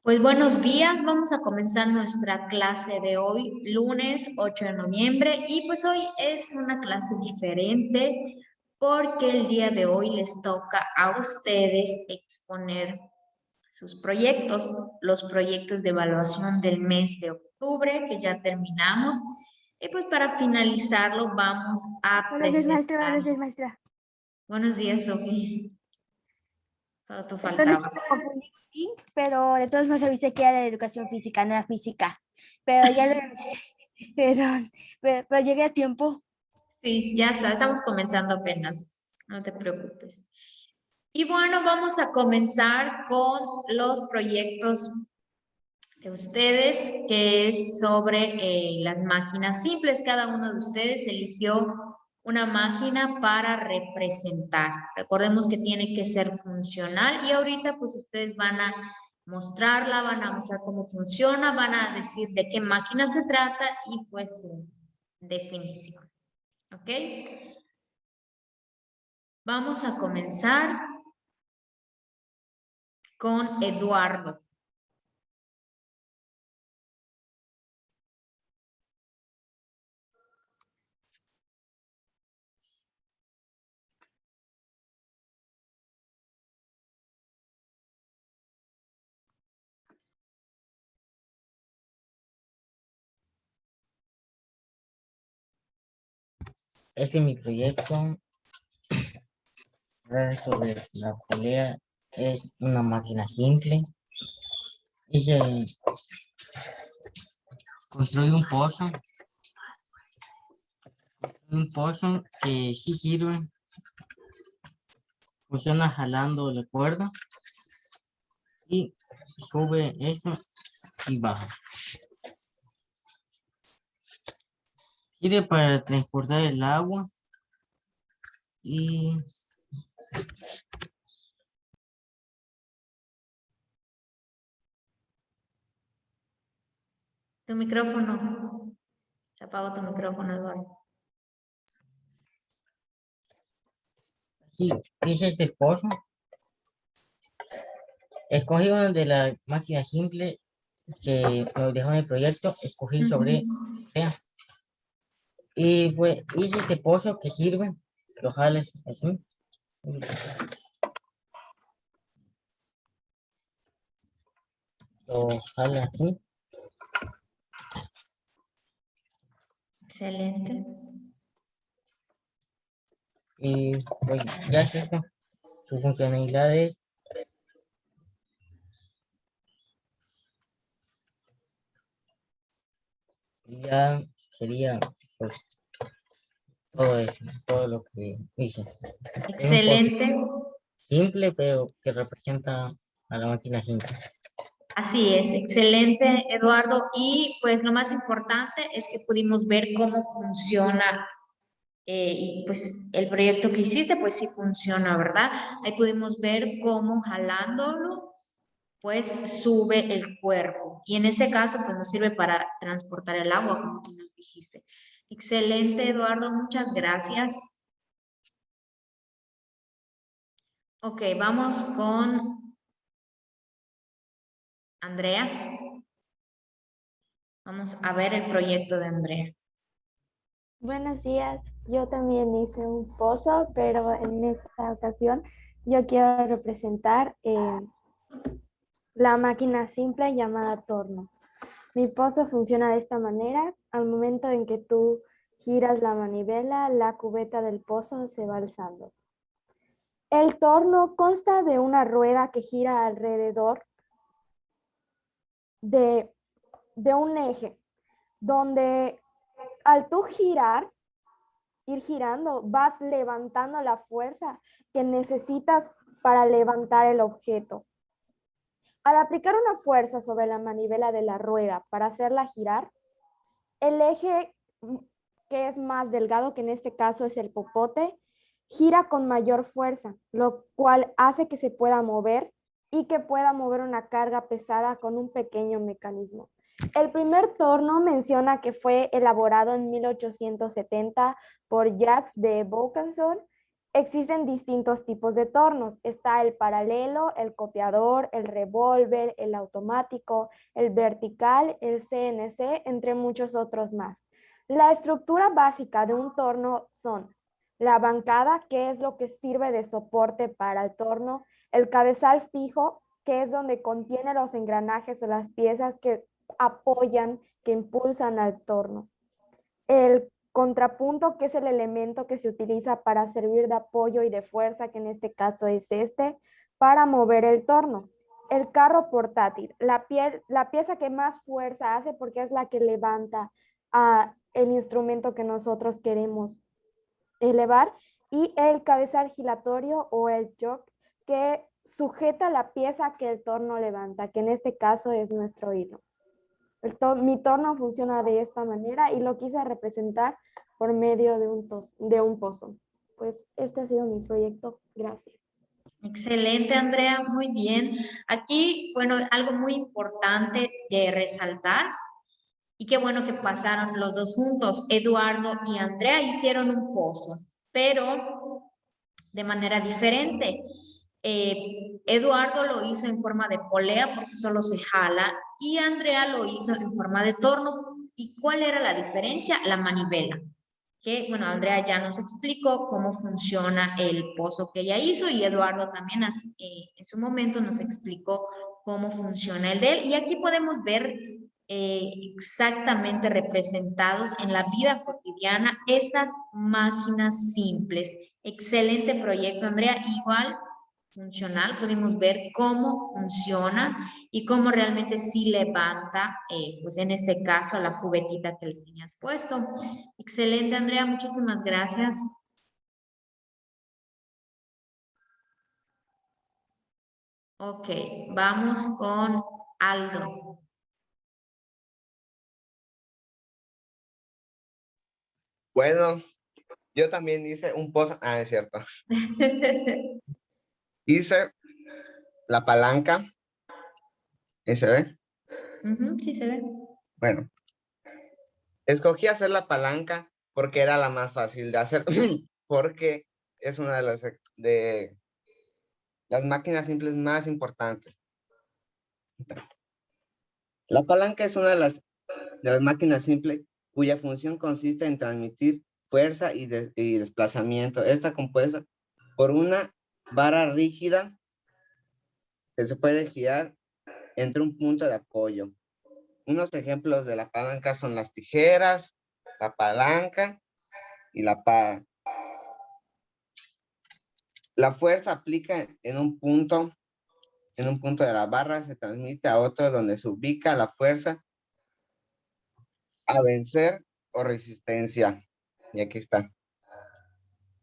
Pues buenos días, vamos a comenzar nuestra clase de hoy, lunes 8 de noviembre, y pues hoy es una clase diferente porque el día de hoy les toca a ustedes exponer sus proyectos, los proyectos de evaluación del mes de octubre que ya terminamos, y pues para finalizarlo vamos a Buenos días, maestra. presentar. Buenos días, maestra. Buenos días, Sofía. Solo tú Perdón, es que faltabas. me confundí con link, pero de todos modos avisé que era de educación física, no era física. Pero ya lo revisé. Perdón, pero llegué a tiempo. Sí, ya está, estamos comenzando apenas, no te preocupes. Y bueno, vamos a comenzar con los proyectos de ustedes, que es sobre las máquinas simples. Cada uno de ustedes eligió una máquina para representar. Recordemos que tiene que ser funcional y ahorita pues ustedes van a mostrarla, van a mostrar cómo funciona, van a decir de qué máquina se trata y pues su definición. ¿Ok? Vamos a comenzar con Eduardo. Este es mi proyecto sobre la polea. Es una máquina simple. Hice, construí un pozo que sí sirve. Funciona jalando la cuerda y sube eso y baja. Sirve para transportar el agua y Tu micrófono. Se apagó tu micrófono, Eduardo. sí, hice este pozo. Escogí una de las máquinas simples que me dejó en el proyecto. Escogí sobre polea. Y pues hice este pozo que sirve. Lo jales así. Lo jala aquí. Excelente. Y pues ya es esto. Su funcionalidad es ya sería pues todo eso, todo lo que hice. Es un pozo Excelente. simple, pero que representa a la máquina simple. Así es, excelente, Eduardo. Y pues lo más importante es que pudimos ver cómo funciona y pues el proyecto que hiciste, pues sí funciona, ¿verdad? Ahí pudimos ver cómo jalándolo, pues sube el cuerpo. Y en este caso, pues nos sirve para transportar el agua, como tú nos dijiste. Excelente, Eduardo, muchas gracias. Ok, vamos con Andrea. Vamos a ver el proyecto de Andrea. Buenos días, yo también hice un pozo, pero en esta ocasión yo quiero representar la máquina simple llamada torno. Mi pozo funciona de esta manera: al momento en que tú giras la manivela, la cubeta del pozo se va alzando. El torno consta de una rueda que gira alrededor de, de un eje, donde al tú ir girando, vas levantando la fuerza que necesitas para levantar el objeto. Al aplicar una fuerza sobre la manivela de la rueda para hacerla girar, el eje que es más delgado, que en este caso es el popote, gira con mayor fuerza, lo cual hace que se pueda mover y que pueda mover una carga pesada con un pequeño mecanismo. El primer torno menciona que fue elaborado en 1870 por Jacques de Vaucanson existen distintos tipos de tornos. Está el paralelo, el copiador, el revólver, el automático, el vertical, el CNC, entre muchos otros más. La estructura básica de un torno son la bancada, que es lo que sirve de soporte para el torno, el cabezal fijo, que es donde contiene los engranajes o las piezas que apoyan, que impulsan al torno. El contrapunto, que es el elemento que se utiliza para servir de apoyo y de fuerza, que en este caso es este, para mover el torno. El carro portátil, la pieza que más fuerza hace porque es la que levanta el instrumento que nosotros queremos elevar, y el cabezal giratorio o el jock, que sujeta la pieza que el torno levanta, que en este caso es nuestro hilo. Mi torno funciona de esta manera y lo quise representar por medio de un pozo. Pues este ha sido mi proyecto. Gracias. Excelente, Andrea, muy bien. Aquí, bueno, algo muy importante de resaltar, y qué bueno que pasaron los dos juntos. Eduardo y Andrea hicieron un pozo, pero de manera diferente. Eduardo lo hizo en forma de polea porque solo se jala, y Andrea lo hizo en forma de torno. ¿Y cuál era la diferencia? La manivela. Que, bueno, Andrea ya nos explicó cómo funciona el pozo que ella hizo, y Eduardo también en su momento nos explicó cómo funciona el de él. Y aquí podemos ver exactamente representados en la vida cotidiana estas máquinas simples. Excelente proyecto, Andrea. Igual funcional, pudimos ver cómo funciona y cómo realmente sí levanta, pues en este caso, la cubetita que le tenías puesto. Excelente, Andrea, muchísimas gracias. Ok, vamos con Aldo. Bueno, yo también hice un pozo. Ah, es cierto. Hice la palanca. ¿Y se ve? Sí se ve. Bueno, escogí hacer la palanca porque era la más fácil de hacer, porque es una de las máquinas simples más importantes. La palanca es una de las máquinas simples cuya función consiste en transmitir fuerza y desplazamiento. Está compuesta por una vara rígida que se puede girar entre un punto de apoyo. Unos ejemplos de la palanca son las tijeras, la palanca y la pala. La fuerza aplica en un punto de la barra, se transmite a otro donde se ubica la fuerza a vencer o resistencia. Y aquí está.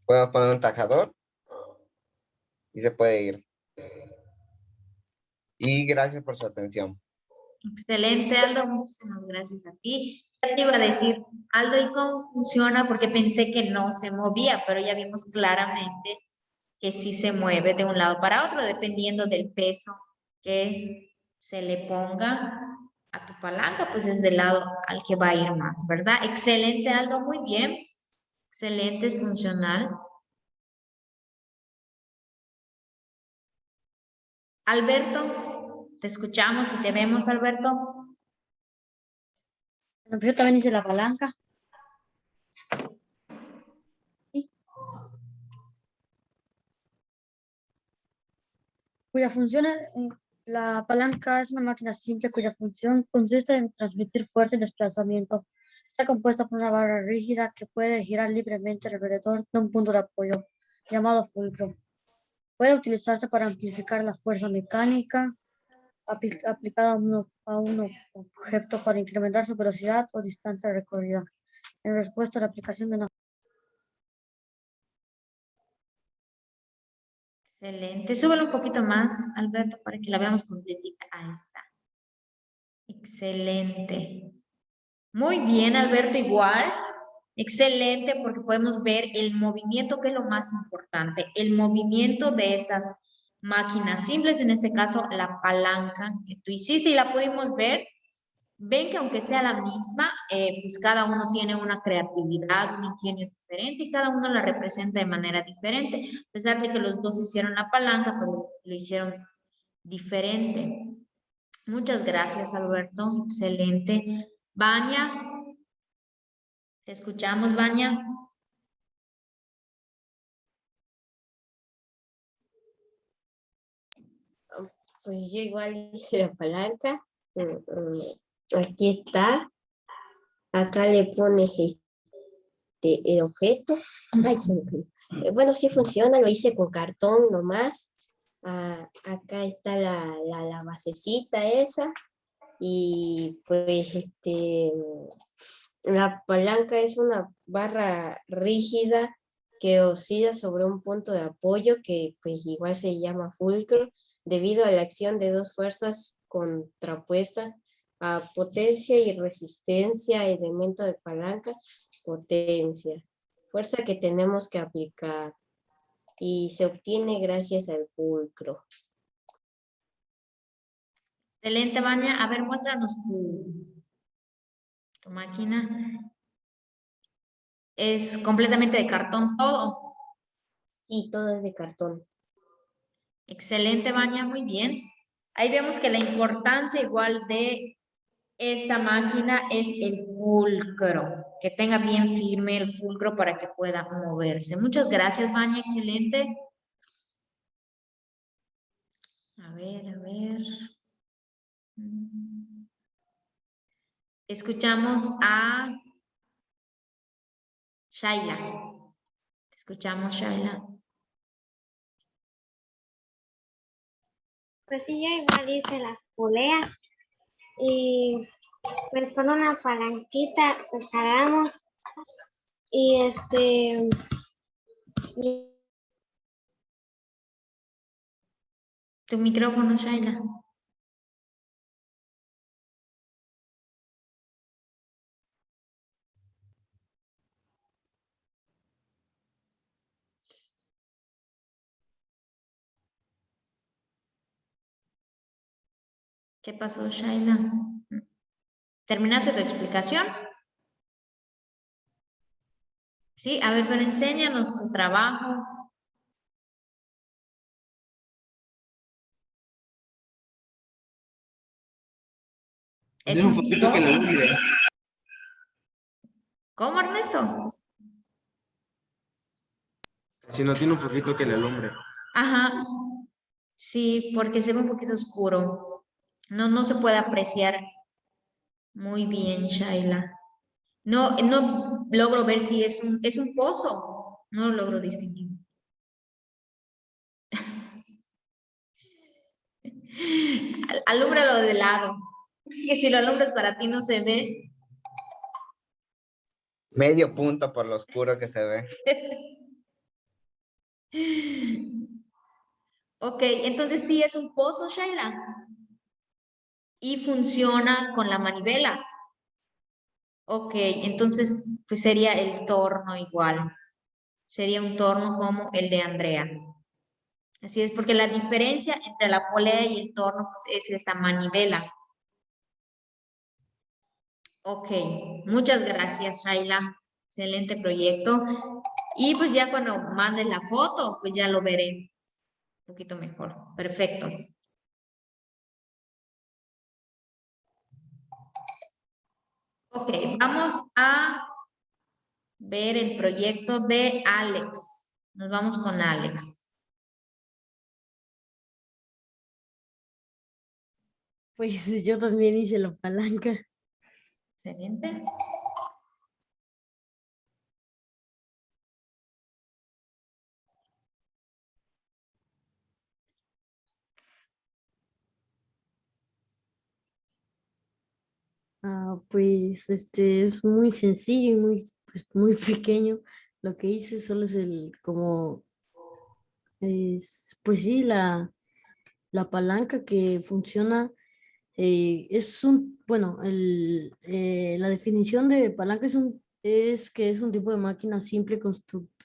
Puedo poner un tajador y se puede ir. Y gracias por su atención. Excelente, Aldo, muchísimas gracias a ti. Ya te iba a decir, Aldo, ¿y cómo funciona? Porque pensé que no se movía, pero ya vimos claramente que sí se mueve de un lado para otro, dependiendo del peso que se le ponga a tu palanca, pues es del lado al que va a ir más, ¿verdad? Excelente, Aldo, muy bien. Excelente, es funcional. Alberto, te escuchamos y te vemos, Alberto. Yo también hice la palanca. Cuya función, la palanca es una máquina simple cuya función consiste en transmitir fuerza y desplazamiento. Está compuesta por una barra rígida que puede girar libremente alrededor de un punto de apoyo llamado fulcro. Puede utilizarse para amplificar la fuerza mecánica aplicada a un objeto para incrementar su velocidad o distancia recorrida en respuesta a la aplicación de una. Excelente. Súbelo un poquito más, Alberto, para que la veamos completita. Ahí está. Excelente. Muy bien, Alberto, igual. Excelente, porque podemos ver el movimiento, que es lo más importante. El movimiento de estas máquinas simples, en este caso, la palanca que tú hiciste, y la pudimos ver ven que aunque sea la misma, pues cada uno tiene una creatividad, un ingenio diferente y cada uno la representa de manera diferente. A pesar de que los dos hicieron la palanca, pero lo hicieron diferente. Muchas gracias, Alberto. Excelente. Vania, te escuchamos, Vania. Pues yo igual hice la palanca. Aquí está. Acá le pones el objeto. Ay, se me cayó. Bueno, sí funciona, lo hice con cartón nomás. Acá está la basecita esa. Y pues la palanca es una barra rígida que oscila sobre un punto de apoyo que pues igual se llama fulcro debido a la acción de dos fuerzas contrapuestas a potencia y resistencia, elemento de palanca, potencia, fuerza que tenemos que aplicar y se obtiene gracias al fulcro. Excelente, Vania. A ver, muéstranos tu máquina. ¿Es completamente de cartón todo? Y todo es de cartón. Excelente, Vania, muy bien. Ahí vemos que la importancia igual de esta máquina es el fulcro, que tenga bien firme el fulcro para que pueda moverse. Muchas gracias, Vania, excelente. A ver, a ver. Escuchamos a Shaila. Escuchamos, Shaila. Pues sí, yo igual hice las poleas y pues con una palanquita preparamos y y Tu micrófono, Shaila. ¿Qué pasó, Shaila? ¿Terminaste tu explicación? Sí, a ver, pero enséñanos tu trabajo. ¿Es Tiene un un poquito que le pozo? alumbre. ¿Cómo, Ernesto? Si no tiene un poquito que le alumbre. Ajá. Sí, porque se ve un poquito oscuro. No se puede apreciar muy bien, Shaila. No logro ver si es un pozo. No lo logro distinguir. Alúmbralo de lado. Que si lo alumbras para ti no se ve. Medio punto por lo oscuro que se ve. Ok, entonces sí es un pozo, Shaila. Y funciona con la manivela. Ok, entonces pues sería el torno igual. Sería un torno como el de Andrea. Así es, porque la diferencia entre la polea y el torno pues, es esta manivela. Ok, muchas gracias, Shaila. Excelente proyecto. Y pues ya cuando mandes la foto, pues ya lo veré un poquito mejor. Perfecto. Ok, vamos a ver el proyecto de Alex. Nos vamos con Alex. Pues yo también hice la palanca. Excelente. Pues es muy sencillo y muy pequeño. Lo que hice solo es pues sí, la palanca que funciona. Bueno, la definición de palanca es que es un tipo de máquina simple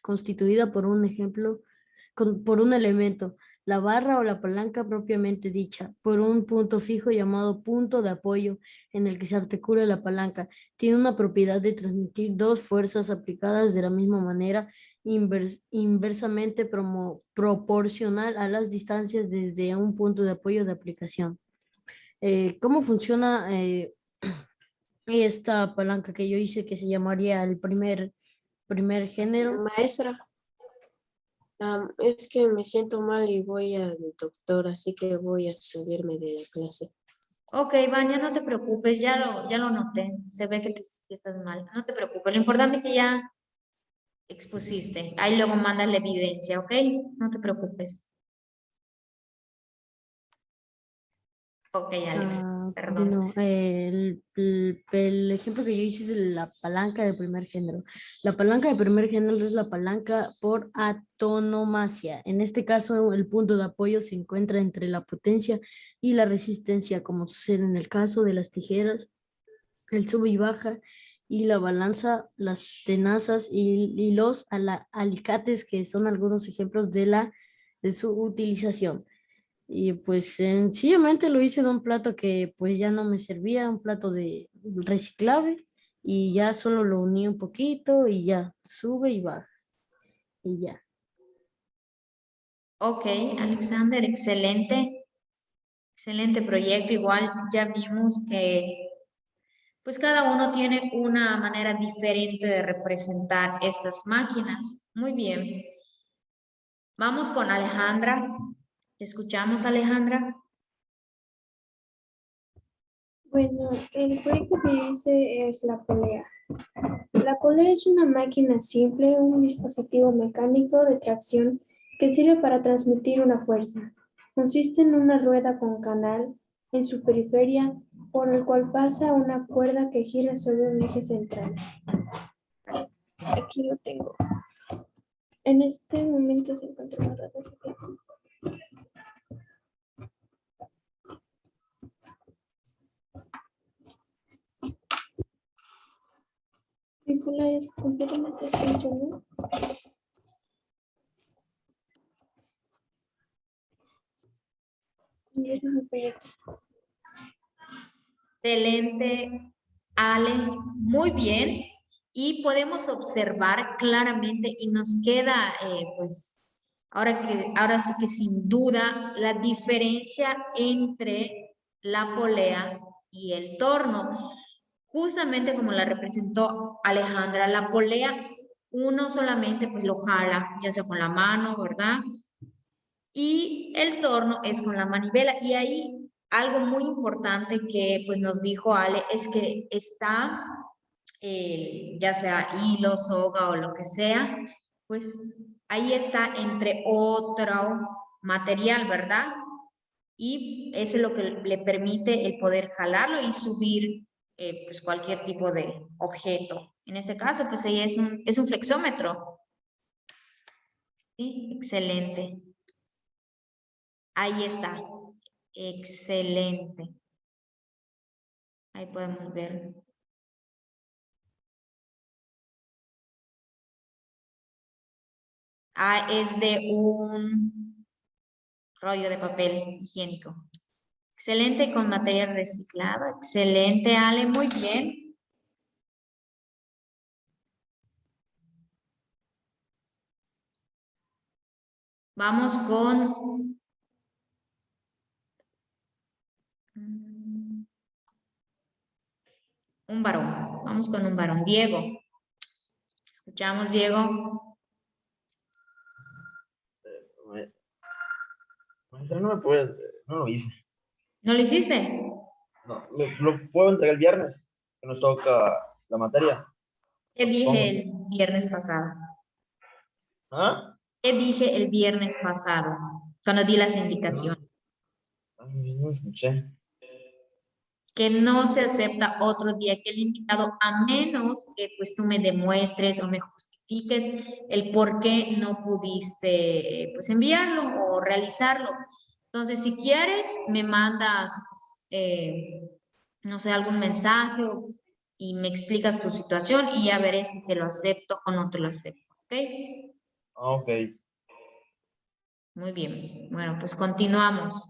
constituida por un ejemplo, por un elemento la barra o la palanca propiamente dicha, por un punto fijo llamado punto de apoyo en el que se articula la palanca. Tiene una propiedad de transmitir dos fuerzas aplicadas de la misma manera, inversamente proporcional a las distancias desde un punto de apoyo de aplicación. ¿Cómo funciona esta palanca que yo hice que se llamaría el primer género? Maestra, es que me siento mal y voy al doctor, así que voy a salirme de la clase. Ok, Vania, no te preocupes, ya lo noté. Se ve que estás mal. No te preocupes. Lo importante es que ya expusiste. Ahí luego mandas la evidencia, ¿ok? No te preocupes. Ok, Alex, perdón. Continúo. El ejemplo que yo hice es de la palanca de primer género. La palanca de primer género es la palanca por antonomasia. En este caso, el punto de apoyo se encuentra entre la potencia y la resistencia, como sucede en el caso de las tijeras, el sube y baja, y la balanza, las tenazas y los alicates, que son algunos ejemplos de su utilización. Y pues sencillamente lo hice de un plato que pues ya no me servía, un plato de reciclable, y ya solo lo uní un poquito y ya sube y baja y ya. Ok, Alexander, excelente. Excelente proyecto. Igual ya vimos que pues cada uno tiene una manera diferente de representar estas máquinas. Muy bien. Vamos con Alejandra. ¿Te escuchamos, Alejandra? Bueno, el proyecto que hice es la polea. La polea es una máquina simple, un dispositivo mecánico de tracción que sirve para transmitir una fuerza. Consiste en una rueda con canal en su periferia por el cual pasa una cuerda que gira sobre un eje central. Aquí lo tengo. En este momento se encuentra la rueda. La película es completamente funcional. Y ese es mi proyecto. Excelente, Ale. Muy bien. Y podemos observar claramente y nos queda, pues, ahora sí que sin duda, la diferencia entre la polea y el torno. Justamente como la representó Alejandra, la polea uno solamente pues lo jala, ya sea con la mano, ¿verdad? Y el torno es con la manivela. Y ahí algo muy importante que pues nos dijo Ale es que está, ya sea hilo, soga o lo que sea, pues ahí está entre otro material, ¿verdad? Y eso es lo que le permite el poder jalarlo y subir pues cualquier tipo de objeto. En este caso, pues ahí es un flexómetro. Sí, excelente. Ahí está. Excelente. Ahí podemos ver. Ah, es de un rollo de papel higiénico. Excelente, con material reciclado. Excelente, Ale, muy bien. Vamos con un varón. Vamos con un varón. Diego. Escuchamos, Diego. No me puedes, no lo hice. ¿No lo hiciste? No, lo puedo entregar el viernes, que nos toca la materia. ¿Qué dije el viernes pasado? ¿Ah? ¿Qué dije el viernes pasado? Cuando di las indicaciones. No escuché. Que no se acepta otro día que el invitado, a menos que pues tú me demuestres o me justifiques el por qué no pudiste pues enviarlo o realizarlo. Entonces, si quieres, me mandas, no sé, algún mensaje y me explicas tu situación y ya veré si te lo acepto o no te lo acepto, ¿ok? Ok. Muy bien. Bueno, pues continuamos.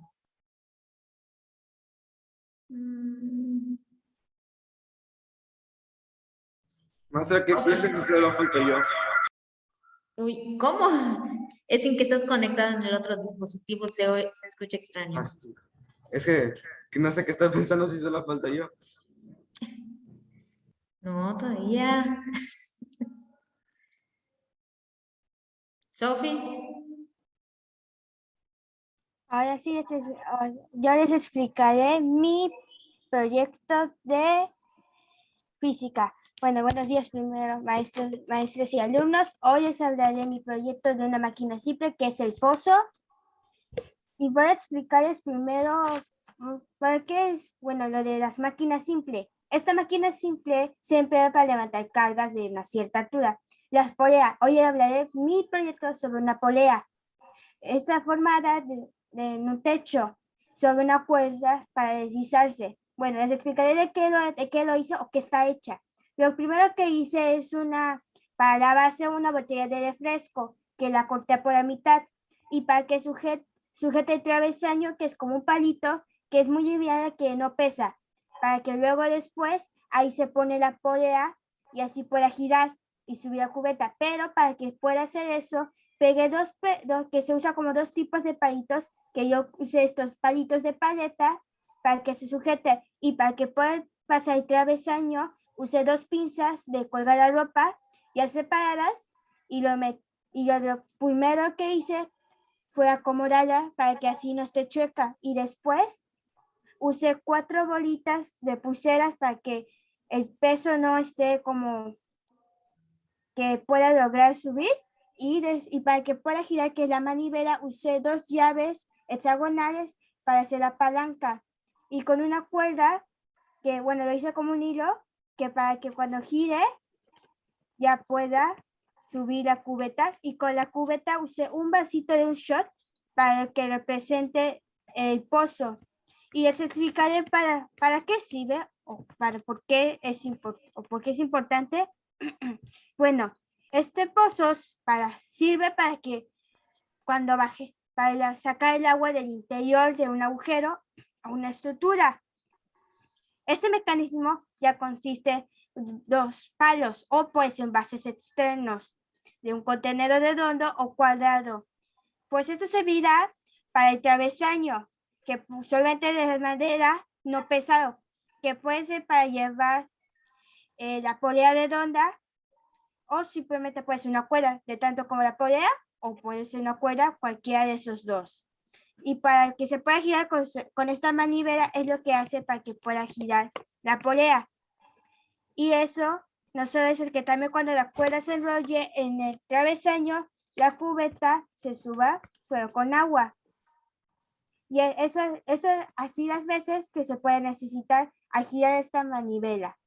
Maestra, ¿qué piensa que se lo falta yo? Uy, ¿cómo? Es en que estás conectado en el otro dispositivo, se escucha extraño. Es que no sé qué está pensando si solo falta yo. No, todavía. Sophie. Ahora sí, yo les explicaré mi proyecto de física. Bueno, buenos días primero, maestros y alumnos. Hoy les hablaré de mi proyecto de una máquina simple que es el pozo. Y voy a explicarles primero por qué es, bueno, lo de las máquinas simples. Esta máquina simple se emplea para levantar cargas de una cierta altura. Las poleas. Hoy hablaré de mi proyecto sobre una polea. Está formada en un techo sobre una cuerda para deslizarse. Bueno, les explicaré de qué lo hice o qué está hecha. Lo primero que hice es para la base una botella de refresco que la corté por la mitad y para que sujete el travesaño, que es como un palito, que es muy liviana, que no pesa, para que luego después ahí se pone la polea y así pueda girar y subir la cubeta. Pero para que pueda hacer eso, pegué que se usa como dos tipos de palitos, que yo usé estos palitos de paleta para que se sujete, y para que pueda pasar el travesaño usé dos pinzas de colgar la ropa ya separadas, y lo primero que hice fue acomodarla para que así no esté chueca, y después usé 4 bolitas de pulseras para que el peso no esté como que pueda lograr subir, y para que pueda girar, que es la manivela, usé 2 llaves hexagonales para hacer la palanca, y con una cuerda que, bueno, lo hice como un hilo, que para que cuando gire ya pueda subir la cubeta, y con la cubeta usé un vasito de un shot para que represente el pozo, y les explicaré para qué sirve o por qué es importante. Bueno, este pozo sirve para que cuando baje, para sacar el agua del interior de un agujero a una estructura. Este mecanismo ya consiste en 2 palos o pues envases externos de un contenedor redondo o cuadrado. Pues esto servirá para el travesaño, que usualmente de madera no pesado, que puede ser para llevar la polea redonda, o simplemente puede ser una cuerda de tanto como la polea, o puede ser una cuerda, cualquiera de esos dos. Y para que se pueda girar con esta manivela es lo que hace para que pueda girar la polea. Y eso no solo es el que también cuando la cuerda se enrolle en el travesaño, la cubeta se suba pero con agua. Y eso así las veces que se puede necesitar a girar esta manivela.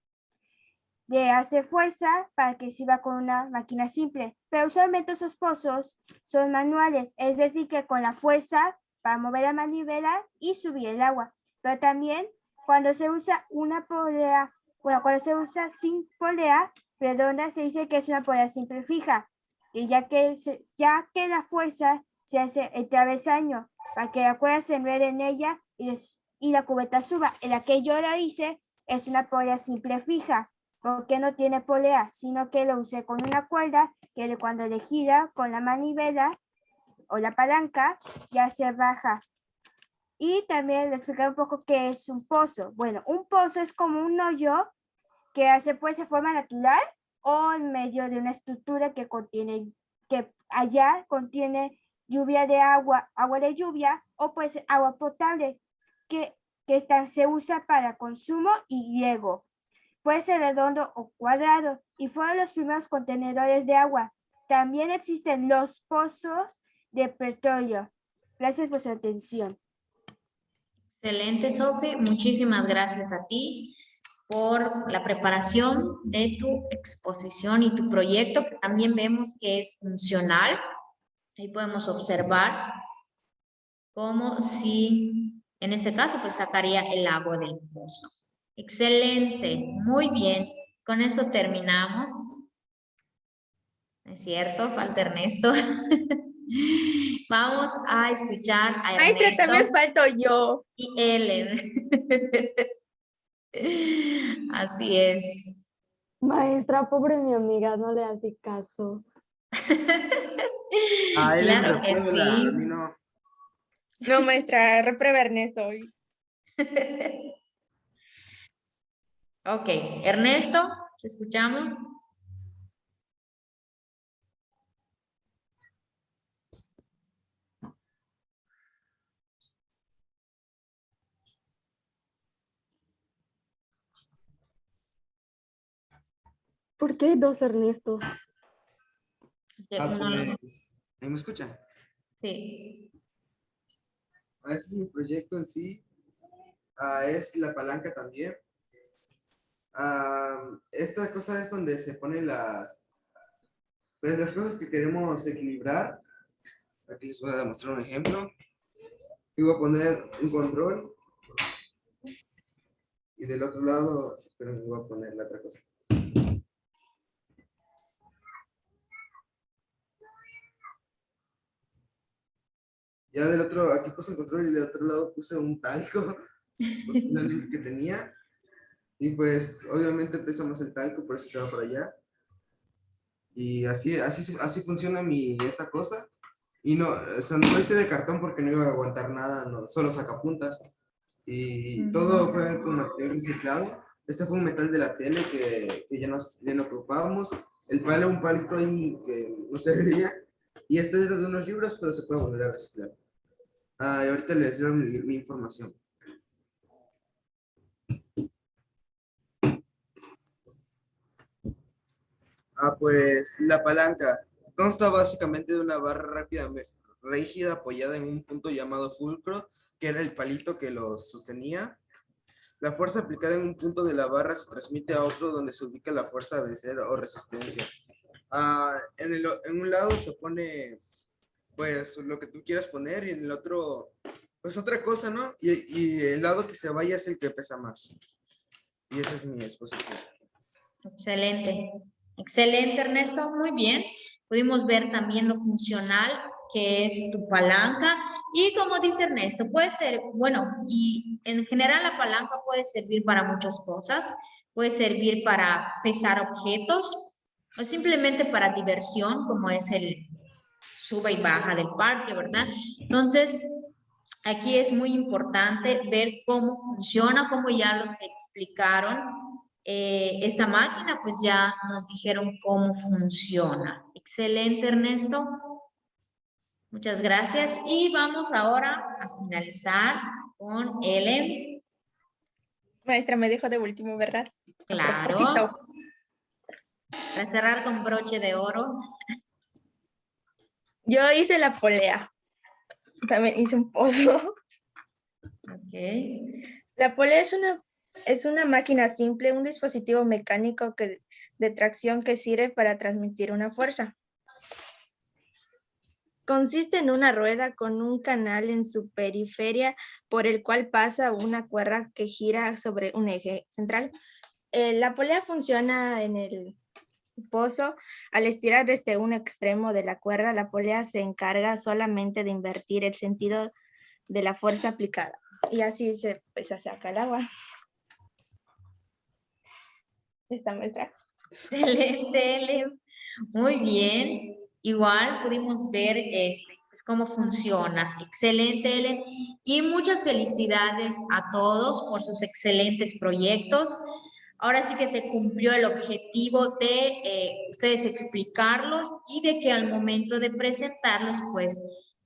De hacer fuerza para que sirva con una máquina simple. Pero usualmente esos pozos son manuales, es decir, que con la fuerza para mover la manivela y subir el agua. Pero también cuando se usa una polea, bueno, cuando se usa sin polea redonda, se dice que es una polea simple fija. Y ya que la fuerza se hace el travesaño para que la cuerda se enrede en ella y la cubeta suba. En la que yo la hice es una polea simple fija, porque no tiene polea, sino que lo usé con una cuerda que cuando le gira con la manivela o la palanca ya se baja. Y también les explicaré un poco qué es un pozo. Bueno, un pozo es como un hoyo que puede ser forma natural o en medio de una estructura que allá contiene lluvia de agua de lluvia, o puede ser agua potable que se usa para consumo y riego. Puede ser redondo o cuadrado, y fueron los primeros contenedores de agua. También existen los pozos de petróleo. Gracias por su atención. Excelente, Sophie. Muchísimas gracias a ti por la preparación de tu exposición y tu proyecto, que también vemos que es funcional. Ahí podemos observar cómo si, en este caso, pues sacaría el agua del pozo. Excelente, muy bien. Con esto terminamos. ¿No es cierto? Falta Ernesto. Vamos a escuchar a Maestra, Ernesto también falto yo. y Ellen. Así es. Maestra, pobre mi amiga, no le hace caso. A él Claro que repruébela, sí. a mí no. No, maestra, reprueba a Ernesto hoy. Ok, Ernesto, ¿te escuchamos? ¿Por qué hay dos Ernestos? Uno no- ¿Ahí me escuchan? Sí. Este es mi proyecto en sí. Es la palanca también. Esta cosa es donde se ponen pues, las cosas que queremos equilibrar. Aquí les voy a mostrar un ejemplo. Y voy a poner un control. Y del otro lado, esperen, voy a poner la otra cosa. Ya del otro, aquí puse el control y del otro lado puse un talco que tenía. Y pues obviamente pesa más el talco, por eso se va para allá. Y así funciona esta cosa. Y no, o sea, no lo hice de cartón porque no iba a aguantar nada, no, solo sacapuntas. Y todo fue con material reciclado. Este fue un metal de la tele que ya no ocupábamos. El palo, un palito ahí que no se veía. Y este era de unos libros, pero se puede volver a reciclar. Y ahorita les doy mi información. Pues la palanca consta básicamente de una barra rígida apoyada en un punto llamado fulcro, que era el palito que lo sostenía. La fuerza aplicada en un punto de la barra se transmite a otro donde se ubica la fuerza a vencer o resistencia. En un lado se pone pues lo que tú quieras poner y en el otro pues otra cosa, ¿no? Y el lado que se vaya es el que pesa más. Y esa es mi exposición. Excelente. Excelente, Ernesto. Muy bien. Pudimos ver también lo funcional que es tu palanca. Y como dice Ernesto, puede ser, bueno, y en general la palanca puede servir para muchas cosas. Puede servir para pesar objetos o simplemente para diversión, como es el sube y baja del parque, ¿verdad? Entonces, aquí es muy importante ver cómo funciona, como ya los que explicaron esta máquina, pues ya nos dijeron cómo funciona. Excelente, Ernesto. Muchas gracias. Y vamos ahora a finalizar con Ellen. Maestra, me dejó de último, ¿verdad? Claro. Para cerrar con broche de oro. Yo hice la polea. También hice un pozo. Ok. La polea es una máquina simple, un dispositivo mecánico de tracción que sirve para transmitir una fuerza. Consiste en una rueda con un canal en su periferia por el cual pasa una cuerda que gira sobre un eje central. La polea funciona en el pozo. Al estirar desde un extremo de la cuerda, la polea se encarga solamente de invertir el sentido de la fuerza aplicada. Y así se saca el agua. Esta muestra. Excelente, Ellen. Muy bien. Igual pudimos ver pues, cómo funciona. Excelente, Ellen. Y muchas felicidades a todos por sus excelentes proyectos. Ahora sí que se cumplió el objetivo de ustedes explicarlos y de que al momento de presentarlos, pues,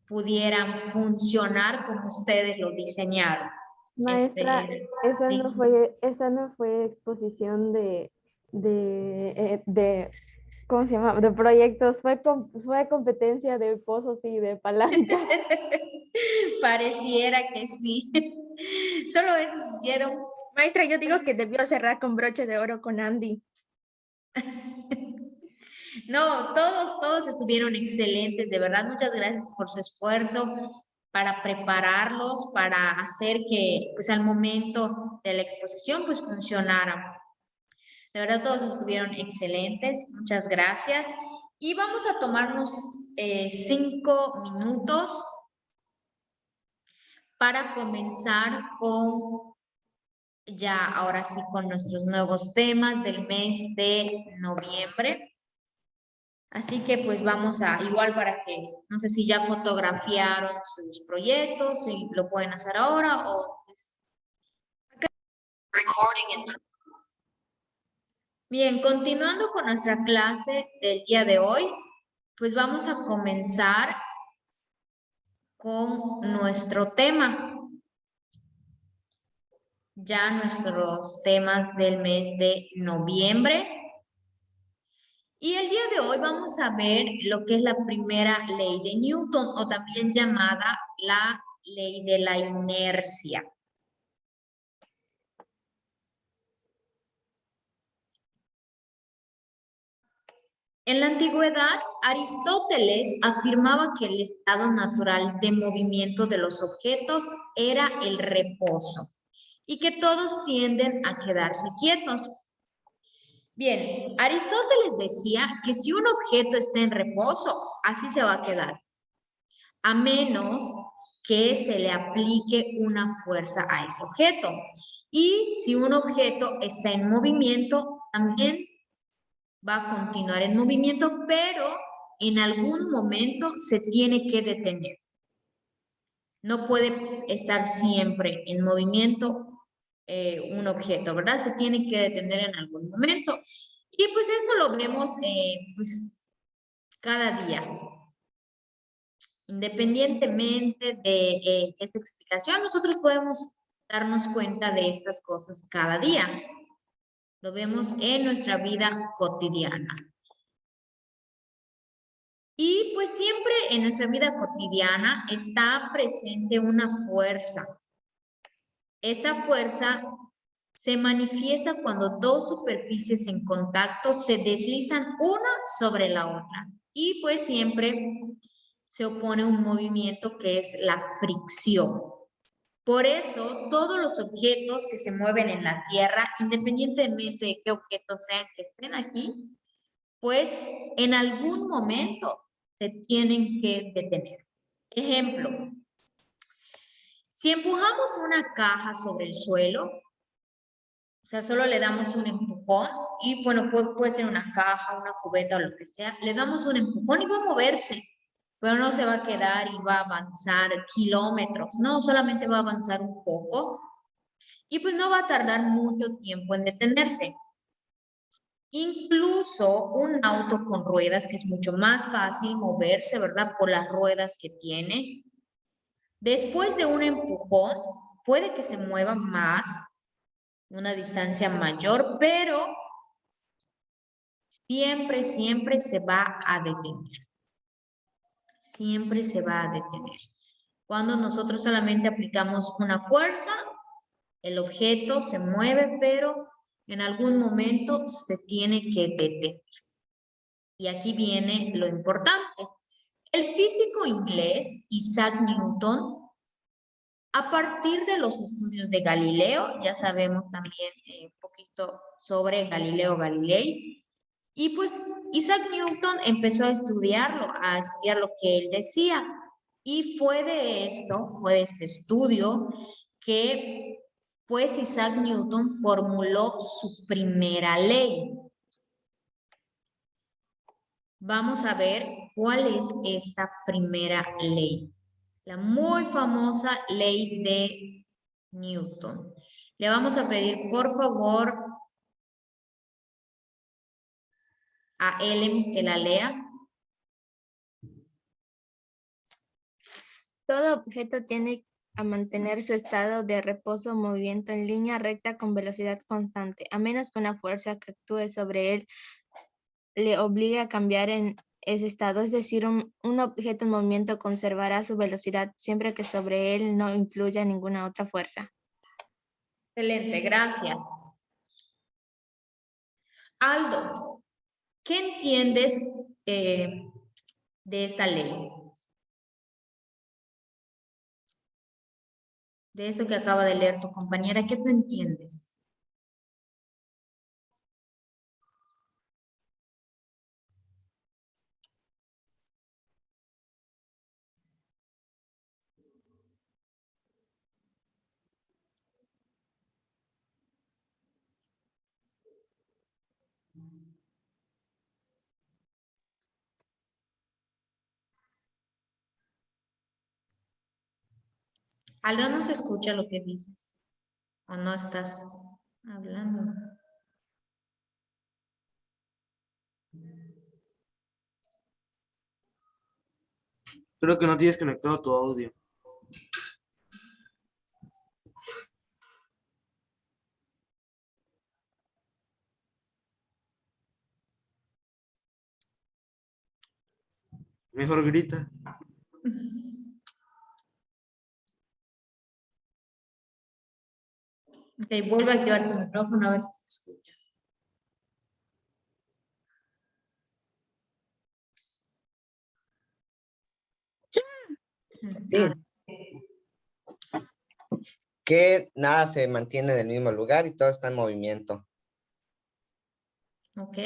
pudieran funcionar como ustedes lo diseñaron. Maestra, esa no fue exposición de ¿cómo se llama? De proyectos, fue competencia de pozos y de palancas. Pareciera que sí. Solo eso se hicieron. Maestra, yo digo que debió cerrar con broche de oro con Andy. No, todos estuvieron excelentes, de verdad. Muchas gracias por su esfuerzo para prepararlos, para hacer que, pues, al momento de la exposición, pues, funcionara. De verdad, todos estuvieron excelentes. Muchas gracias. Y vamos a tomarnos 5 minutos para comenzar con, ya ahora sí, con nuestros nuevos temas del mes de noviembre. Así que pues vamos a, igual para que, no sé si ya fotografiaron sus proyectos, si lo pueden hacer ahora o... Pues, bien, continuando con nuestra clase del día de hoy, pues vamos a comenzar con nuestro tema. Ya nuestros temas del mes de noviembre. Y el día de hoy vamos a ver lo que es la primera ley de Newton, o también llamada la ley de la inercia. En la antigüedad, Aristóteles afirmaba que el estado natural de movimiento de los objetos era el reposo y que todos tienden a quedarse quietos. Bien, Aristóteles decía que si un objeto está en reposo, así se va a quedar, a menos que se le aplique una fuerza a ese objeto. Y si un objeto está en movimiento, también va a continuar en movimiento, pero en algún momento se tiene que detener. No puede estar siempre en movimiento un objeto, ¿verdad? Se tiene que detener en algún momento. Y pues esto lo vemos pues cada día. Independientemente de esta explicación, nosotros podemos darnos cuenta de estas cosas cada día. Lo vemos en nuestra vida cotidiana. Y pues siempre en nuestra vida cotidiana está presente una fuerza. Esta fuerza se manifiesta cuando dos superficies en contacto se deslizan una sobre la otra. Y pues siempre se opone un movimiento que es la fricción. Por eso, todos los objetos que se mueven en la Tierra, independientemente de qué objetos sean que estén aquí, pues en algún momento se tienen que detener. Ejemplo, si empujamos una caja sobre el suelo, o sea, solo le damos un empujón y bueno, puede ser una caja, una cubeta o lo que sea, le damos un empujón y va a moverse, pero no se va a quedar y va a avanzar kilómetros, no, solamente va a avanzar un poco y pues no va a tardar mucho tiempo en detenerse. Incluso un auto con ruedas, que es mucho más fácil moverse, ¿verdad? Por las ruedas que tiene. Después de un empujón, puede que se mueva más, una distancia mayor, pero siempre se va a detener. Siempre se va a detener. Cuando nosotros solamente aplicamos una fuerza, el objeto se mueve, pero en algún momento se tiene que detener. Y aquí viene lo importante. El físico inglés Isaac Newton, a partir de los estudios de Galileo, ya sabemos también un poquito sobre Galileo Galilei, y pues Isaac Newton empezó a estudiar lo que él decía, y fue de este estudio que pues Isaac Newton formuló su primera ley. Vamos a ver cuál es esta primera ley. La muy famosa ley de Newton. Le vamos a pedir, por favor, a Ellen que la lea. Todo objeto tiene a mantener su estado de reposo o movimiento en línea recta con velocidad constante, a menos que una fuerza que actúe sobre él le obligue a cambiar en ese estado. Es decir, un objeto en movimiento conservará su velocidad siempre que sobre él no influya ninguna otra fuerza. Excelente, gracias. Aldo, ¿qué entiendes de esta ley? De esto que acaba de leer tu compañera, ¿qué tú entiendes? Aldo, no se escucha lo que dices. ¿O no estás hablando? Creo que no tienes conectado tu audio. Mejor grita. Ok, vuelve a activar tu micrófono a ver si se escucha. Sí. Que nada se mantiene en el mismo lugar y todo está en movimiento. Ok.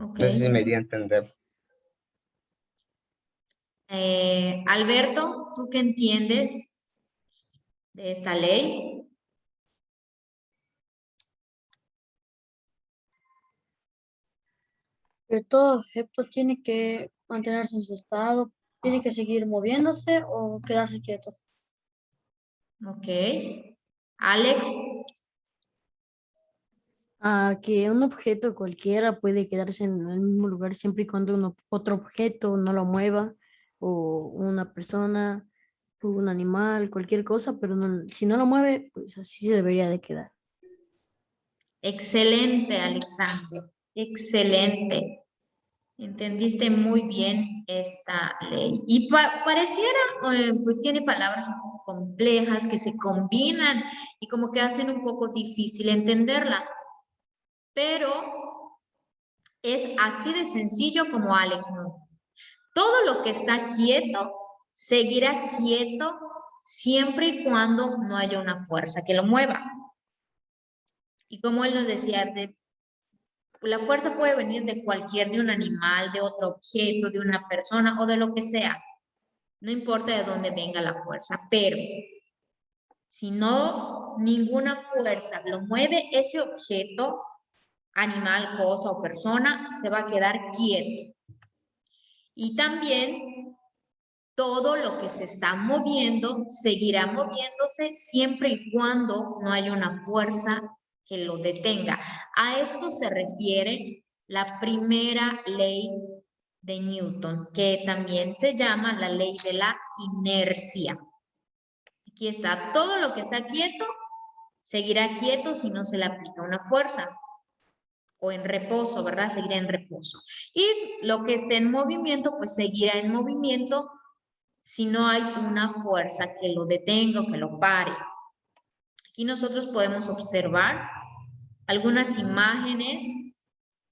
Ok. No sé si me di a entender. Alberto, ¿tú qué entiendes de esta ley? Que todo objeto tiene que mantenerse en su estado, tiene que seguir moviéndose o quedarse quieto. Ok. Alex, Que un objeto cualquiera puede quedarse en el mismo lugar siempre y cuando otro objeto no lo mueva, o una persona, o un animal, cualquier cosa, pero si no lo mueve, pues así se debería de quedar. excelente, Alexander. Excelente. Entendiste muy bien esta ley. Y pareciera, pues tiene palabras un poco complejas que se combinan y como que hacen un poco difícil entenderla. Pero es así de sencillo como Alex nos dice. Todo lo que está quieto seguirá quieto siempre y cuando no haya una fuerza que lo mueva. Y como él nos decía, la fuerza puede venir de un animal, de otro objeto, de una persona o de lo que sea. No importa de dónde venga la fuerza, pero si no, ninguna fuerza lo mueve, ese objeto, animal, cosa o persona, se va a quedar quieto. Y también todo lo que se está moviendo seguirá moviéndose siempre y cuando no haya una fuerza que lo detenga. A esto se refiere la primera ley de Newton, que también se llama la ley de la inercia. Aquí está, todo lo que está quieto seguirá quieto si no se le aplica una fuerza. O en reposo, ¿verdad? Seguirá en reposo. Y lo que esté en movimiento, pues seguirá en movimiento si no hay una fuerza que lo detenga o que lo pare. Aquí nosotros podemos observar algunas imágenes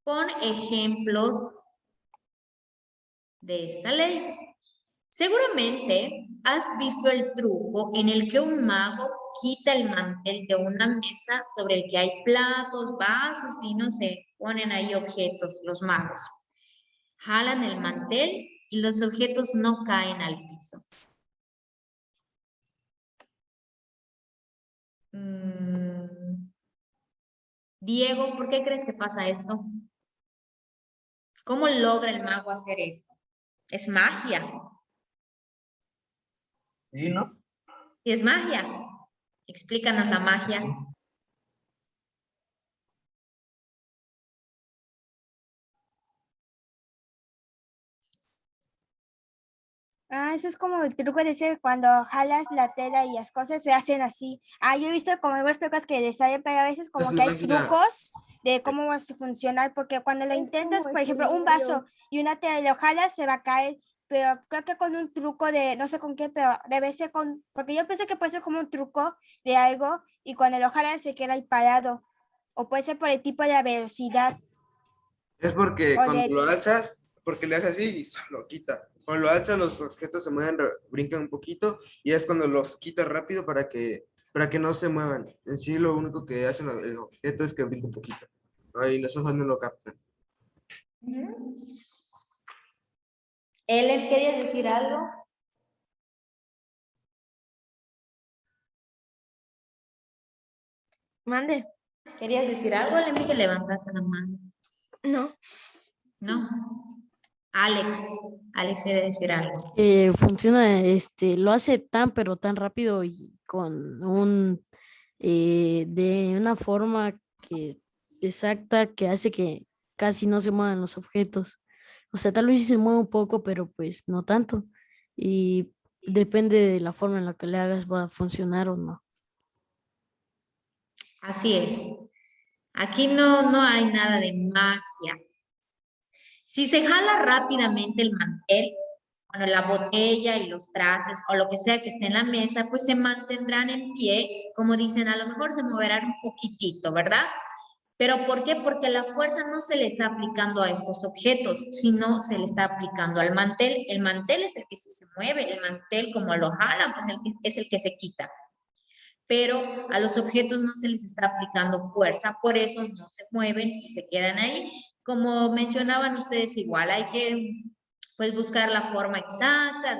con ejemplos de esta ley. Seguramente has visto el truco en el que un mago quita el mantel de una mesa sobre el que hay platos, vasos y no sé, ponen ahí objetos los magos. Jalan el mantel y los objetos no caen al piso. Diego, ¿por qué crees que pasa esto? ¿Cómo logra el mago hacer esto? Es magia. Sí, ¿no? ¿Y es magia? Explícanos la magia. Eso es como el truco de ese cuando jalas la tela y las cosas se hacen así. Yo he visto como algunas películas que les salen, pero a veces como Es que hay magia. trucos de cómo va a funcionar, porque cuando lo intentas, por ejemplo, un vaso y una tela lo jalas, se va a caer, pero creo que con un truco de, no sé con qué, pero debe ser con, porque yo pienso que puede ser como un truco de algo y cuando lo jalas se queda ahí parado, o puede ser por el tipo de la velocidad. Es porque O cuando de- lo alzas, porque le haces así y se lo quita. Cuando lo alzas, los objetos se mueven, brincan un poquito y es cuando los quitas rápido para que no se muevan. En sí, lo único que hacen el objeto es que brinca un poquito. Y los ojos no lo captan. Ellen, ¿querías decir algo? Mande. ¿Querías decir algo? Ellen, vi que levantaste la mano. No. No. Alex quiere decir algo. Funciona, lo hace tan, pero tan rápido y con de una forma exacta que hace que casi no se muevan los objetos. O sea, tal vez sí se mueve un poco, pero pues no tanto. Y depende de la forma en la que le hagas, va a funcionar o no. Así es. Aquí no hay nada de magia. Si se jala rápidamente el mantel, bueno, la botella y los trastes o lo que sea que esté en la mesa, pues se mantendrán en pie, como dicen, a lo mejor se moverán un poquitito, ¿verdad? ¿Pero por qué? Porque la fuerza no se le está aplicando a estos objetos, sino se le está aplicando al mantel. El mantel es el que sí se mueve, el mantel como lo jalan, pues es el que se quita. Pero a los objetos no se les está aplicando fuerza, por eso no se mueven y se quedan ahí. Como mencionaban ustedes igual, hay que pues buscar la forma exacta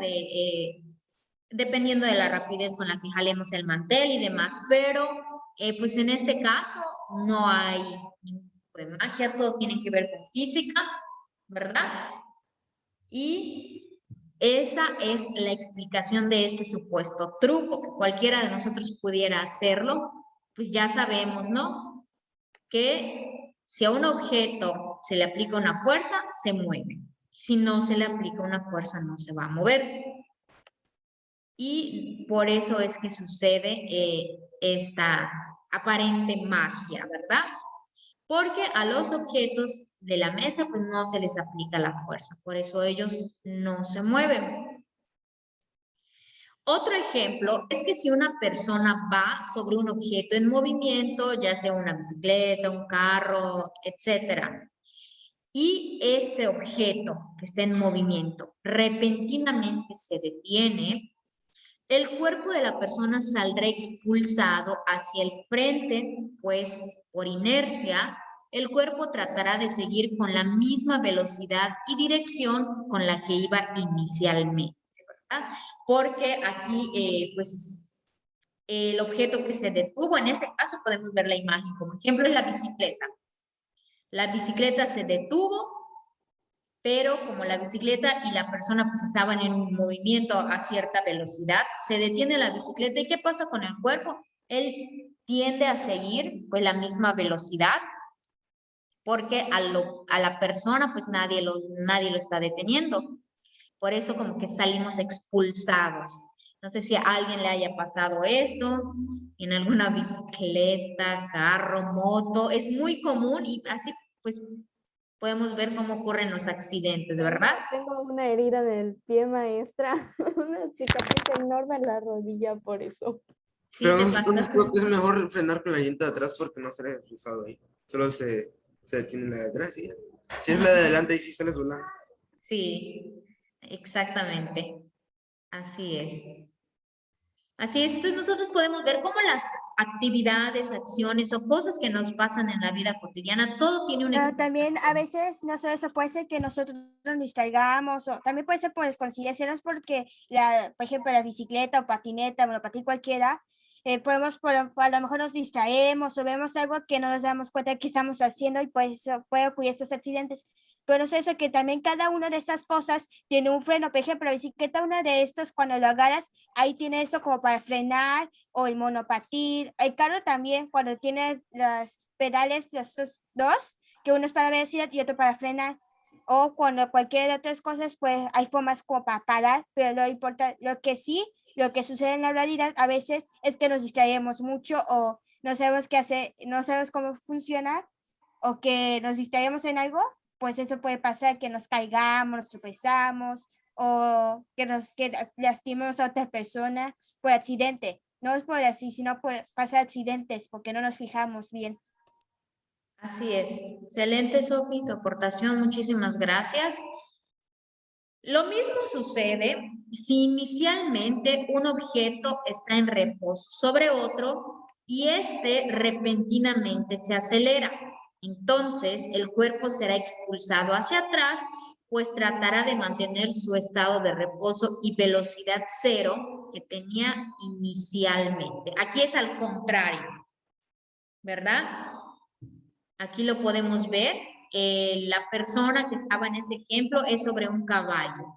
dependiendo de la rapidez con la que jalemos el mantel y demás, pero pues en este caso no hay ningún tipo de magia, todo tiene que ver con física, ¿verdad? Y esa es la explicación de este supuesto truco, que cualquiera de nosotros pudiera hacerlo, pues ya sabemos, ¿no? Que si a un objeto se le aplica una fuerza, se mueve. Si no se le aplica una fuerza, no se va a mover. Y por eso es que sucede esta aparente magia, ¿verdad? Porque a los objetos de la mesa pues no se les aplica la fuerza, por eso ellos no se mueven. Otro ejemplo es que si una persona va sobre un objeto en movimiento, ya sea una bicicleta, un carro, etcétera, y este objeto que está en movimiento repentinamente se detiene, el cuerpo de la persona saldrá expulsado hacia el frente, pues por inercia, el cuerpo tratará de seguir con la misma velocidad y dirección con la que iba inicialmente, ¿verdad? Porque aquí, pues, el objeto que se detuvo, en este caso podemos ver la imagen como ejemplo, es la bicicleta. La bicicleta se detuvo, pero como la bicicleta y la persona pues estaban en un movimiento a cierta velocidad, se detiene la bicicleta y ¿qué pasa con el cuerpo? Él tiende a seguir pues la misma velocidad porque a la persona pues nadie lo está deteniendo. Por eso como que salimos expulsados. No sé si a alguien le haya pasado esto en alguna bicicleta, carro, moto. Es muy común y así pues podemos ver cómo ocurren los accidentes, ¿verdad? Tengo una herida en el pie, maestra, una cicatriz enorme en la rodilla por eso. Sí, Pero te entonces pasa. creo que es mejor frenar con la llanta de atrás porque no sale deslizado ahí. Solo se detiene la de atrás y ya. Si es la de adelante, ahí sí sales volando. Sí, exactamente. Así es. Así es, entonces nosotros podemos ver cómo las actividades, acciones o cosas que nos pasan en la vida cotidiana, todo tiene una Pero también a explicación. veces, no sé, eso puede ser que nosotros nos distraigamos o también puede ser por desconsideraciones porque, por ejemplo, la bicicleta o patineta, monopatín cualquiera, podemos, a lo mejor nos distraemos o vemos algo que no nos damos cuenta de que estamos haciendo y pues puede ocurrir estos accidentes. Pero no sé, eso que también cada una de estas cosas tiene un freno. Por ejemplo, la bicicleta, uno de estos, cuando lo agarras, ahí tiene esto como para frenar, o el monopatín. El carro también, cuando tiene las pedales, los dos, que uno es para velocidad y otro para frenar. O cuando cualquier de otras cosas, pues hay formas como para parar, pero lo que sí, lo que sucede en la realidad a veces es que nos distraemos mucho o no sabemos qué hacer, no sabemos cómo funciona o que nos distraemos en algo, pues eso puede pasar, que nos caigamos, nos tropezamos o que lastimemos a otra persona por accidente. No es por así, sino por pasar accidentes porque no nos fijamos bien. Así es. Excelente, Sofi, tu aportación. Muchísimas gracias. Lo mismo sucede si inicialmente un objeto está en reposo sobre otro y este repentinamente se acelera. Entonces, el cuerpo será expulsado hacia atrás, pues tratará de mantener su estado de reposo y velocidad cero que tenía inicialmente. Aquí es al contrario, ¿verdad? Aquí lo podemos ver la persona que estaba en este ejemplo es sobre un caballo.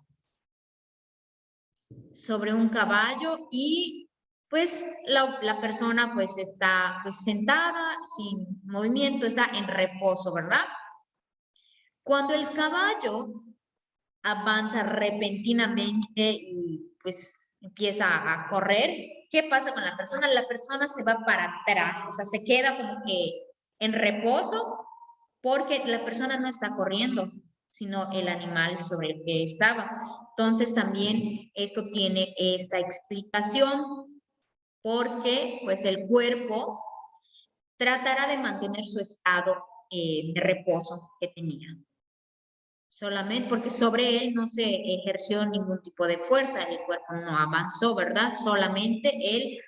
Sobre un caballo y pues la persona pues está pues sentada, sin movimiento, está en reposo, ¿verdad? Cuando el caballo avanza repentinamente y pues empieza a correr, ¿qué pasa con la persona? La persona se va para atrás, o sea, se queda como que en reposo porque la persona no está corriendo, sino el animal sobre el que estaba. Entonces también esto tiene esta explicación porque pues el cuerpo tratará de mantener su estado de reposo que tenía. Solamente porque sobre él no se ejerció ningún tipo de fuerza, el cuerpo no avanzó, ¿verdad? Solamente él,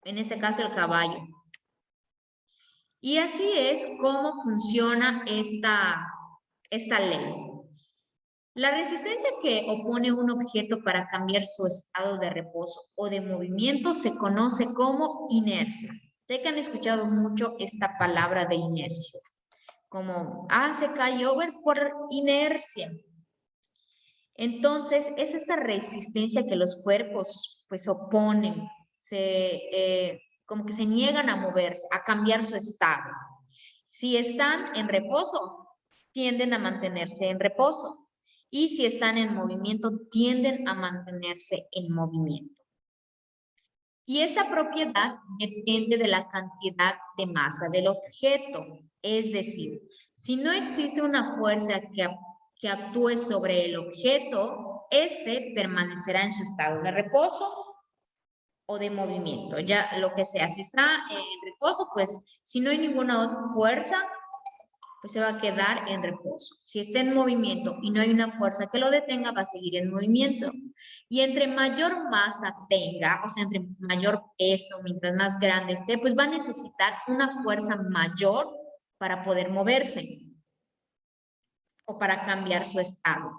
en este caso el caballo. Y así es como funciona esta ley. La resistencia que opone un objeto para cambiar su estado de reposo o de movimiento se conoce como inercia. Sé que han escuchado mucho esta palabra de inercia. Como, se cayó por inercia. Entonces, es esta resistencia que los cuerpos pues oponen, como que se niegan a moverse, a cambiar su estado. Si están en reposo, tienden a mantenerse en reposo. Y si están en movimiento, tienden a mantenerse en movimiento. Y esta propiedad depende de la cantidad de masa del objeto. Es decir, si no existe una fuerza que actúe sobre el objeto, este permanecerá en su estado de reposo o de movimiento, ya lo que sea. Si está en reposo, pues si no hay ninguna otra fuerza, pues se va a quedar en reposo. Si está en movimiento y no hay una fuerza que lo detenga, va a seguir en movimiento. Y entre mayor masa tenga, o sea, entre mayor peso, mientras más grande esté, pues va a necesitar una fuerza mayor para poder moverse o para cambiar su estado.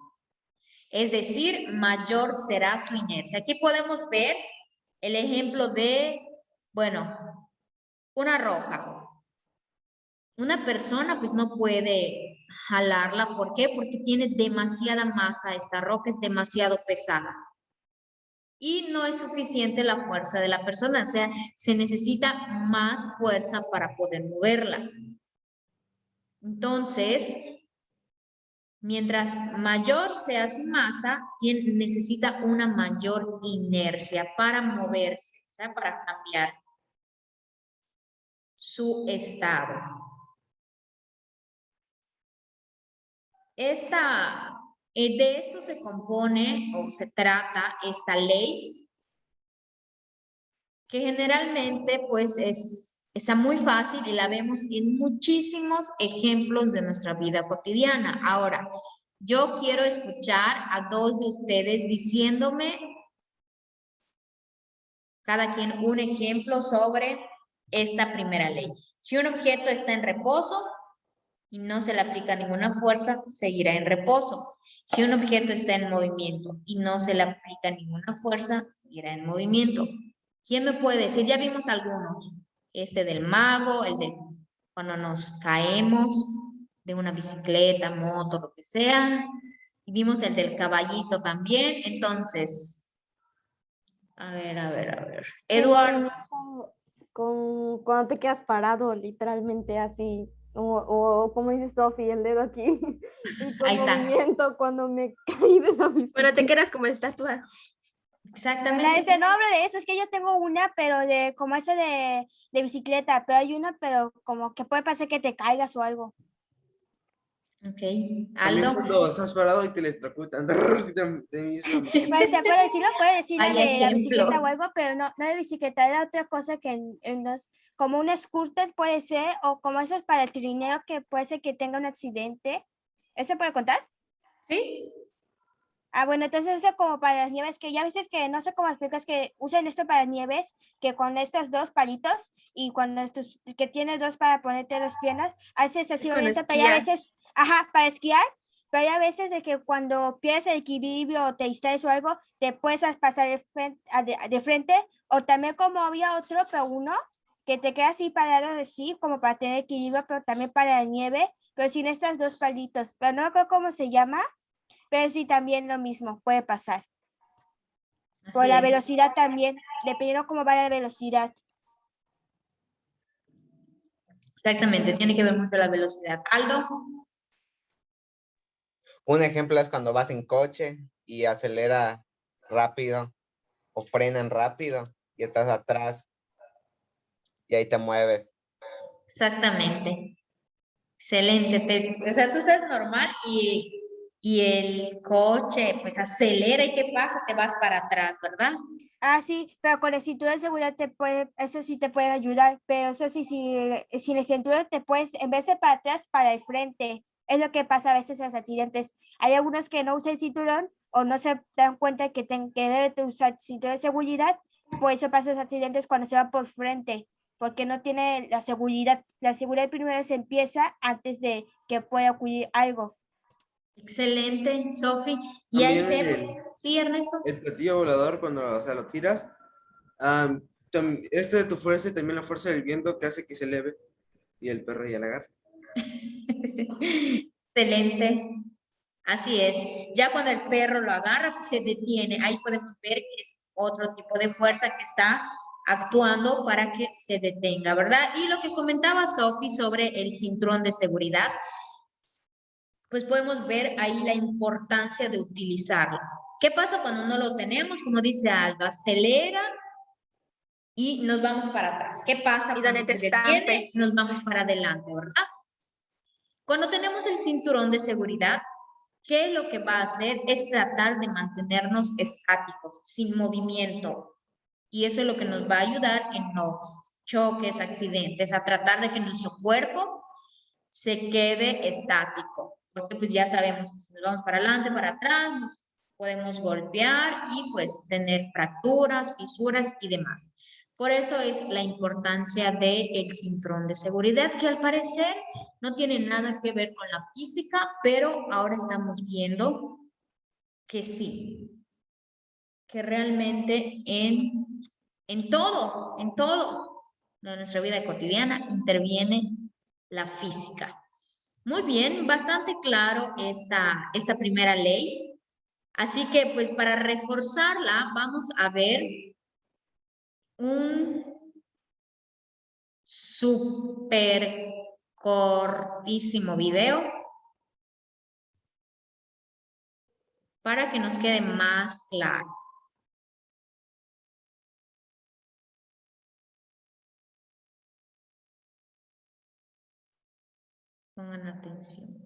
Es decir, mayor será su inercia. Aquí podemos ver el ejemplo de, bueno, una roca. Una persona pues no puede jalarla. ¿Por qué? Porque tiene demasiada masa. Esta roca es demasiado pesada. Y no es suficiente la fuerza de la persona. O sea, se necesita más fuerza para poder moverla. Entonces, mientras mayor sea su masa, necesita una mayor inercia para moverse, o sea, para cambiar su estado. De esto se compone o se trata esta ley, que generalmente pues está muy fácil y la vemos en muchísimos ejemplos de nuestra vida cotidiana. Ahora, yo quiero escuchar a dos de ustedes diciéndome cada quien un ejemplo sobre esta primera ley. Si un objeto está en reposo y no se le aplica ninguna fuerza, seguirá en reposo. Si un objeto está en movimiento y no se le aplica ninguna fuerza, seguirá en movimiento. ¿Quién me puede decir? Ya vimos algunos. Este del mago, el de cuando nos caemos de una bicicleta, moto, lo que sea. Y vimos el del caballito también. Entonces, a ver. Eduardo. Cuando te quedas parado, literalmente así, o como dice Sofi, el dedo aquí, y con Ahí está. movimiento cuando me caí de la bicicleta. Bueno, te quedas como estatua. Exactamente. No hablo de eso, es que yo tengo una, pero de como esa de bicicleta, pero hay una, pero como que puede pasar que te caigas o algo. Ok. También Aldo. cuando estás parado y te electrocutan. Puede decir la Hay de la ejemplo. bicicleta o algo, pero no de bicicleta, era otra cosa que como un scooter puede ser, o como esos para el trineo que puede ser que tenga un accidente. ¿Eso puede contar? Sí. Bueno, entonces eso como para las nieves, que ya viste que no sé cómo explicas que usan esto para nieves, que con estos dos palitos y cuando que tienes dos para ponerte las piernas, haces así Para movimiento, pero ya a esquiar. veces, para esquiar, pero hay a veces de que cuando pierdes el equilibrio o te distraes o algo, te puedes pasar de frente, o también como había otro, pero uno, que te queda así parado así, como para tener equilibrio, pero también para la nieve, pero sin estas dos palitos. Pero no creo cómo se llama, pero sí también lo mismo, puede pasar. Por Así la es. velocidad también, dependiendo cómo va la velocidad. Exactamente, tiene que ver mucho la velocidad. Aldo. Un ejemplo es cuando vas en coche y acelera rápido o frenan rápido y estás atrás y ahí te mueves. Exactamente. Excelente. O sea, tú estás normal y el coche pues acelera y ¿qué pasa? Te vas para atrás, ¿verdad? Ah, sí, pero con el cinturón de seguridad eso sí te puede ayudar, pero eso sí, sin el cinturón te puedes, en vez de para atrás, para el frente. Es lo que pasa a veces en los accidentes. Hay algunos que no usan el cinturón o no se dan cuenta que deben de usar cinturón de seguridad, por eso pasan los accidentes cuando se van por frente, porque no tiene la seguridad. La seguridad primero se empieza antes de que pueda ocurrir algo. Excelente, Sofi. Y ahí También vemos, sí, Ernesto. el platillo volador, cuando, o sea, lo tiras, este de tu fuerza y también la fuerza del viento que hace que se eleve y el perro ya la agarra. Excelente. Así es. Ya cuando el perro lo agarra, pues se detiene. Ahí podemos ver que es otro tipo de fuerza que está actuando para que se detenga, ¿verdad? Y lo que comentaba Sofi sobre el cinturón de seguridad, pues podemos ver ahí la importancia de utilizarlo. ¿Qué pasa cuando no lo tenemos? Como dice Alba, acelera y nos vamos para atrás. ¿Qué pasa Y cuando donde te se detiene? estampes. Nos vamos para adelante, ¿verdad? Cuando tenemos el cinturón de seguridad, ¿qué lo que va a hacer? Es tratar de mantenernos estáticos, sin movimiento. Y eso es lo que nos va a ayudar en los choques, accidentes, a tratar de que nuestro cuerpo se quede estático. Porque pues ya sabemos que si nos vamos para adelante, para atrás, nos podemos golpear y pues tener fracturas, fisuras y demás. Por eso es la importancia del cinturón de seguridad, que al parecer no tiene nada que ver con la física, pero ahora estamos viendo que sí, que realmente en todo de nuestra vida cotidiana interviene la física. Muy bien, bastante claro esta primera ley. Así que pues para reforzarla vamos a ver un súper cortísimo video para que nos quede más claro. Pongan atención.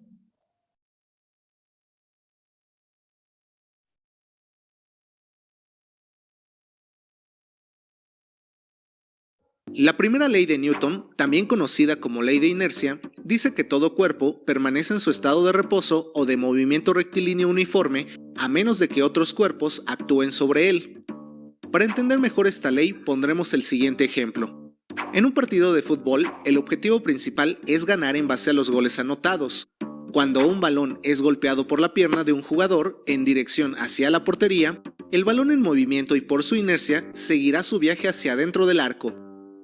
La primera ley de Newton, también conocida como ley de inercia, dice que todo cuerpo permanece en su estado de reposo o de movimiento rectilíneo uniforme a menos de que otros cuerpos actúen sobre él. Para entender mejor esta ley pondremos el siguiente ejemplo. En un partido de fútbol, el objetivo principal es ganar en base a los goles anotados. Cuando un balón es golpeado por la pierna de un jugador en dirección hacia la portería, el balón en movimiento y por su inercia seguirá su viaje hacia adentro del arco.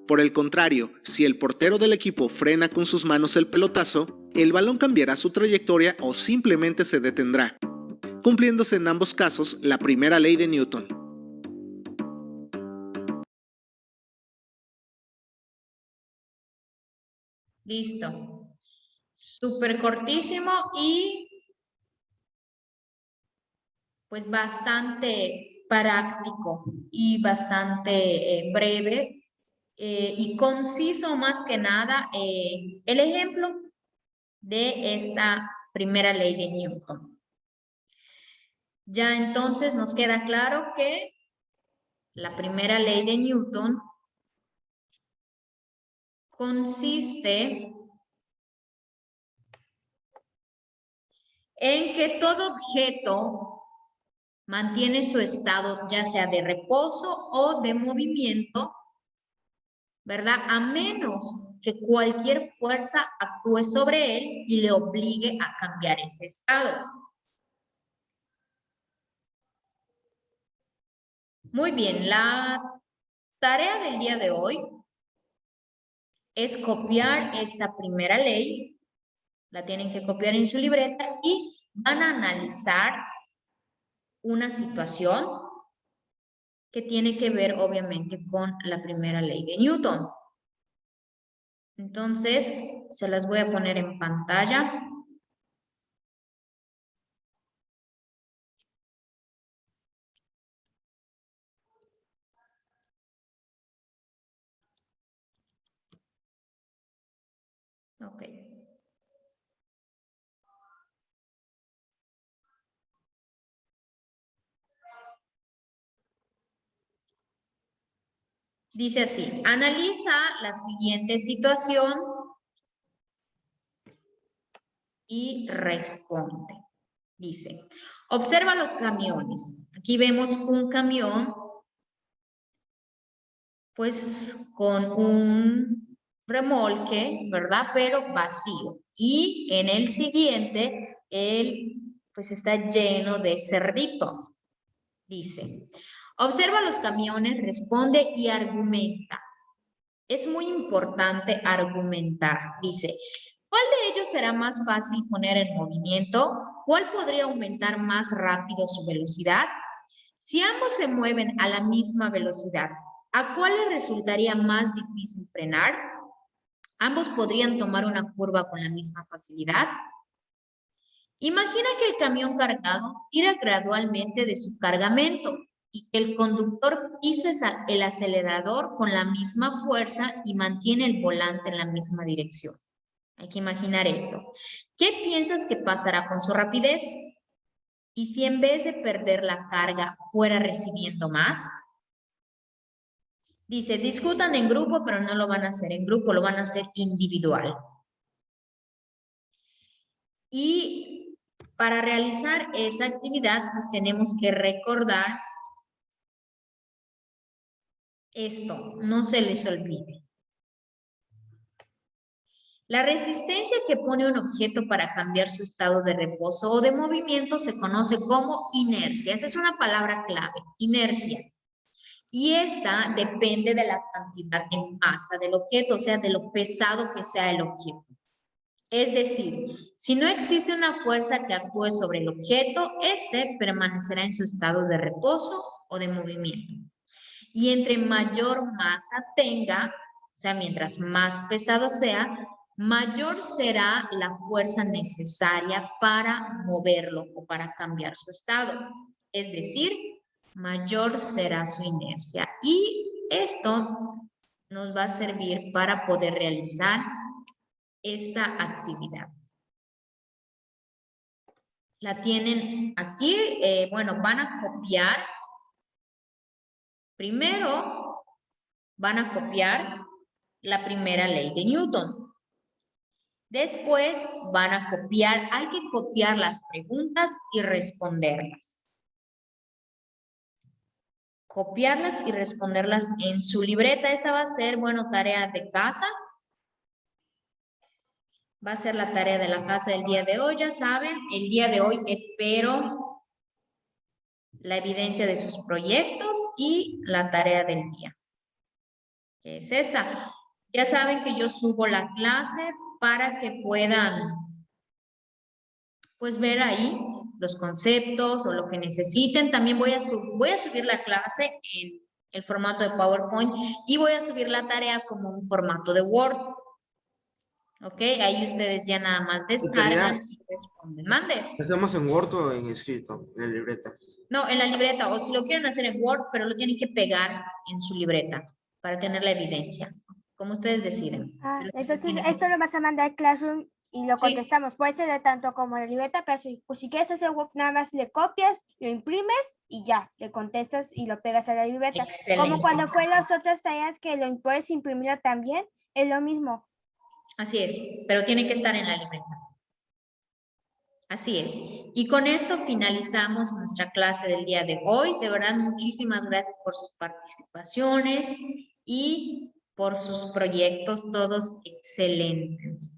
Por el contrario, si el portero del equipo frena con sus manos el pelotazo, el balón cambiará su trayectoria o simplemente se detendrá, cumpliéndose en ambos casos la primera ley de Newton. Listo. Súper cortísimo y pues bastante práctico y bastante breve y conciso más que nada el ejemplo de esta primera ley de Newton. Ya entonces nos queda claro que la primera ley de Newton consiste en que todo objeto mantiene su estado ya sea de reposo o de movimiento, ¿verdad? A menos que cualquier fuerza actúe sobre él y le obligue a cambiar ese estado. Muy bien, la tarea del día de hoy es copiar esta primera ley, La tienen que copiar en su libreta y van a analizar una situación que tiene que ver obviamente con la primera ley de Newton. Entonces, se las voy a poner en pantalla. Ok. Dice así, analiza la siguiente situación y responde. Dice, observa los camiones. Aquí vemos un camión, pues con un remolque, ¿verdad? Pero vacío. Y en el siguiente, él pues está lleno de cerditos. Dice, observa los camiones, responde y argumenta. Es muy importante argumentar. Dice, ¿cuál de ellos será más fácil poner en movimiento? ¿Cuál podría aumentar más rápido su velocidad? Si ambos se mueven a la misma velocidad, ¿a cuál le resultaría más difícil frenar? ¿Ambos podrían tomar una curva con la misma facilidad? Imagina que el camión cargado tira gradualmente de su cargamento y que el conductor pise el acelerador con la misma fuerza y mantiene el volante en la misma dirección. Hay que imaginar esto. ¿Qué piensas que pasará con su rapidez? ¿Y si en vez de perder la carga fuera recibiendo más? Dice, discutan en grupo, pero no lo van a hacer en grupo, lo van a hacer individual. Y para realizar esa actividad, pues tenemos que recordar esto, no se les olvide. La resistencia que pone un objeto para cambiar su estado de reposo o de movimiento se conoce como inercia. Esa es una palabra clave, inercia. Y esta depende de la cantidad de masa del objeto, o sea, de lo pesado que sea el objeto. Es decir, si no existe una fuerza que actúe sobre el objeto, este permanecerá en su estado de reposo o de movimiento. Y entre mayor masa tenga, o sea, mientras más pesado sea, mayor será la fuerza necesaria para moverlo o para cambiar su estado. Es decir, mayor será su inercia. Y esto nos va a servir para poder realizar esta actividad. La tienen aquí, bueno, van a copiar. Primero, van a copiar la primera ley de Newton. Después van a copiar, hay que copiar las preguntas y responderlas. Copiarlas y responderlas en su libreta. Esta va a ser, bueno, tarea de casa. Va a ser la tarea de la casa del día de hoy, ya saben. El día de hoy espero la evidencia de sus proyectos y la tarea del día, que es esta. Ya saben que yo subo la clase para que puedan, pues, ver ahí los conceptos o lo que necesiten. También voy a subir la clase en el formato de PowerPoint y voy a subir la tarea como un formato de Word. Ok, ahí ustedes ya nada más descargan y responden. Mande. ¿Hacemos en Word o en escrito, en la libreta? No, en la libreta, o si lo quieren hacer en Word, pero lo tienen que pegar en su libreta para tener la evidencia, como ustedes deciden. Entonces esto lo vas a mandar a Classroom y lo contestamos. Puede ser de tanto como de libreta, pero pues si quieres hacer Word, nada más le copias, lo imprimes y ya, le contestas y lo pegas a la libreta. Excelente. Como cuando fue las otras tareas que lo puedes imprimirlo también, es lo mismo. Así es, pero tiene que estar en la libreta. Así es. Y con esto finalizamos nuestra clase del día de hoy. De verdad, muchísimas gracias por sus participaciones y por sus proyectos, todos excelentes.